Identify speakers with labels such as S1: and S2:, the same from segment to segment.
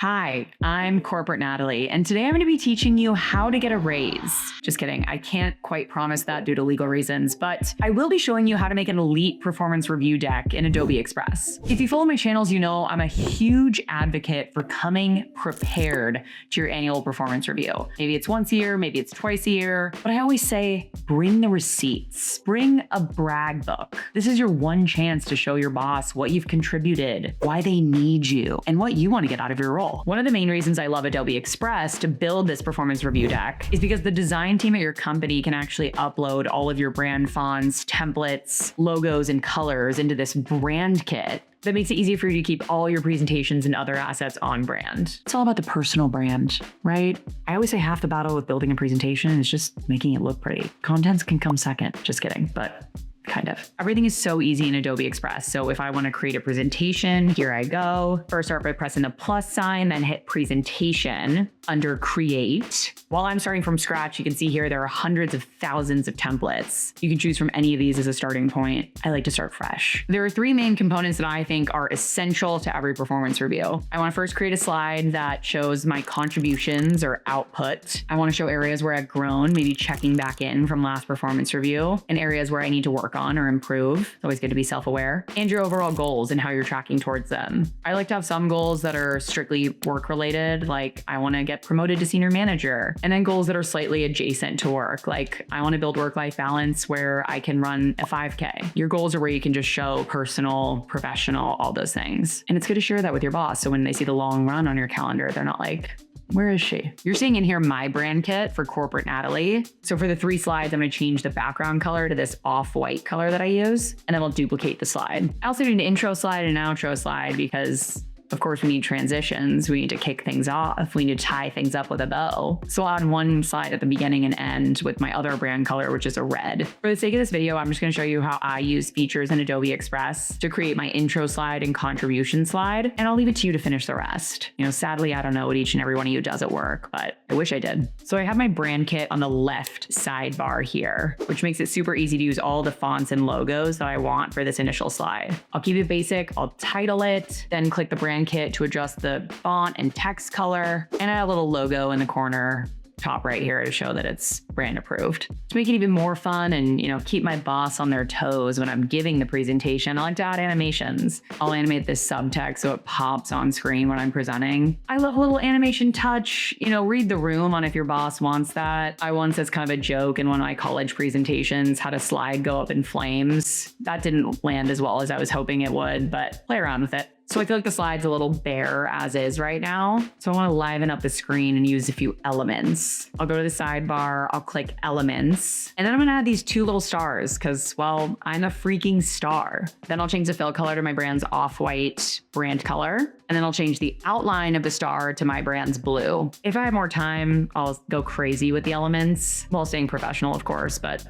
S1: Hi, I'm Corporate Natalie, and today I'm going to be teaching you how to get a raise. Just kidding, I can't quite promise that due to legal reasons, but I will be showing you how to make an elite performance review deck in Adobe Express. If you follow my channels, you know I'm a huge advocate for coming prepared to your annual performance review. Maybe it's once a year, maybe it's twice a year, but I always say, bring the receipts, bring a brag book. This is your one chance to show your boss what you've contributed, why they need you, and what you want to get out of your role. One of the main reasons I love Adobe Express to build this performance review deck is because the design team at your company can actually upload all of your brand fonts, templates, logos, and colors into this brand kit that makes it easy for you to keep all your presentations and other assets on brand. It's all about the personal brand, right? I always say half the battle with building a presentation is just making it look pretty. Contents can come second, just kidding, but kind of. Everything is so easy in Adobe Express. So if I want to create a presentation, here I go. First start by pressing the plus sign, then hit presentation under create. While I'm starting from scratch, you can see here there are hundreds of thousands of templates. You can choose from any of these as a starting point. I like to start fresh. There are three main components that I think are essential to every performance review. I want to first create a slide that shows my contributions or output. I want to show areas where I've grown, maybe checking back in from last performance review, and areas where I need to work on or improve. It's always good to be self-aware, and your overall goals and how you're tracking towards them. I like to have some goals that are strictly work related, like I want to get promoted to senior manager, and then goals that are slightly adjacent to work, like I want to build work-life balance where I can run a 5K. Your goals are where you can just show personal, professional, all those things. And it's good to share that with your boss. So when they see the long run on your calendar, they're not like, where is she? You're seeing in here my brand kit for Corporate Natalie. So for the 3 slides, I'm going to change the background color to this off-white color that I use, and then we'll duplicate the slide. I also need an intro slide and an outro slide because of course, we need transitions. We need to kick things off. We need to tie things up with a bow. So I'll add one slide at the beginning and end with my other brand color, which is a red. For the sake of this video, I'm just going to show you how I use features in Adobe Express to create my intro slide and contribution slide. And I'll leave it to you to finish the rest. You know, sadly, I don't know what each and every one of you does at work, but I wish I did. So I have my brand kit on the left sidebar here, which makes it super easy to use all the fonts and logos that I want for this initial slide. I'll keep it basic. I'll title it, then click the brand kit to adjust the font and text color, and add a little logo in the corner top right here to show that it's brand approved. To make it even more fun and, you know, keep my boss on their toes when I'm giving the presentation, I like to add animations. I'll animate this subtext so it pops on screen when I'm presenting. I love a little animation touch, you know, read the room on if your boss wants that. I once, as kind of a joke in one of my college presentations, had a slide go up in flames. That didn't land as well as I was hoping it would, but play around with it. So I feel like the slide's a little bare as is right now. So I want to liven up the screen and use a few elements. I'll go to the sidebar, I'll click elements, and then I'm going to add these 2 little stars because, well, I'm a freaking star. Then I'll change the fill color to my brand's off-white brand color, and then I'll change the outline of the star to my brand's blue. If I have more time, I'll go crazy with the elements while staying professional, of course, but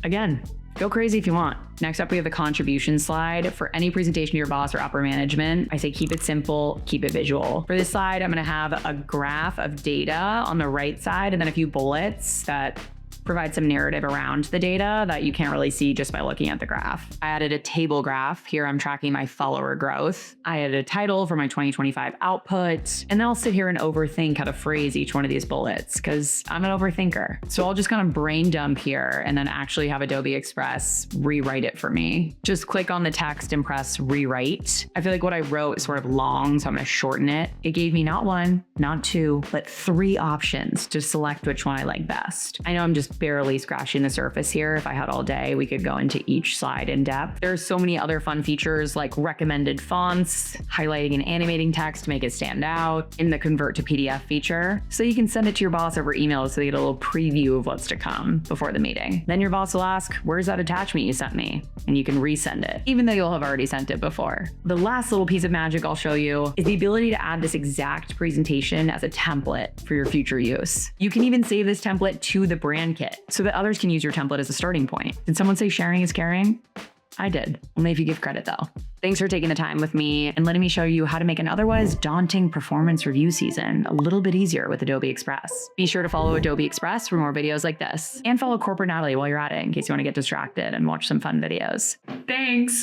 S1: again, go crazy if you want. Next up, we have the contribution slide. For any presentation to your boss or upper management, I say keep it simple, keep it visual. For this slide, I'm going to have a graph of data on the right side and then a few bullets that provide some narrative around the data that you can't really see just by looking at the graph. I added a table graph. Here I'm tracking my follower growth. I added a title for my 2025 output, and then I'll sit here and overthink how to phrase each one of these bullets because I'm an overthinker. So I'll just kind of brain dump here and then actually have Adobe Express rewrite it for me. Just click on the text and press rewrite. I feel like what I wrote is sort of long, so I'm going to shorten it. It gave me not 1, not 2, but 3 options to select which one I like best. I know I'm just barely scratching the surface here. If I had all day, we could go into each slide in depth. There's so many other fun features like recommended fonts, highlighting and animating text to make it stand out, in the convert to PDF feature. So you can send it to your boss over email so they get a little preview of what's to come before the meeting. Then your boss will ask, where's that attachment you sent me? And you can resend it, even though you'll have already sent it before. The last little piece of magic I'll show you is the ability to add this exact presentation as a template for your future use. You can even save this template to the brand kit so that others can use your template as a starting point. Did someone say sharing is caring? I did. Only if you give credit though. Thanks for taking the time with me and letting me show you how to make an otherwise daunting performance review season a little bit easier with Adobe Express. Be sure to follow Adobe Express for more videos like this, and follow Corporate Natalie while you're at it in case you want to get distracted and watch some fun videos. Thanks.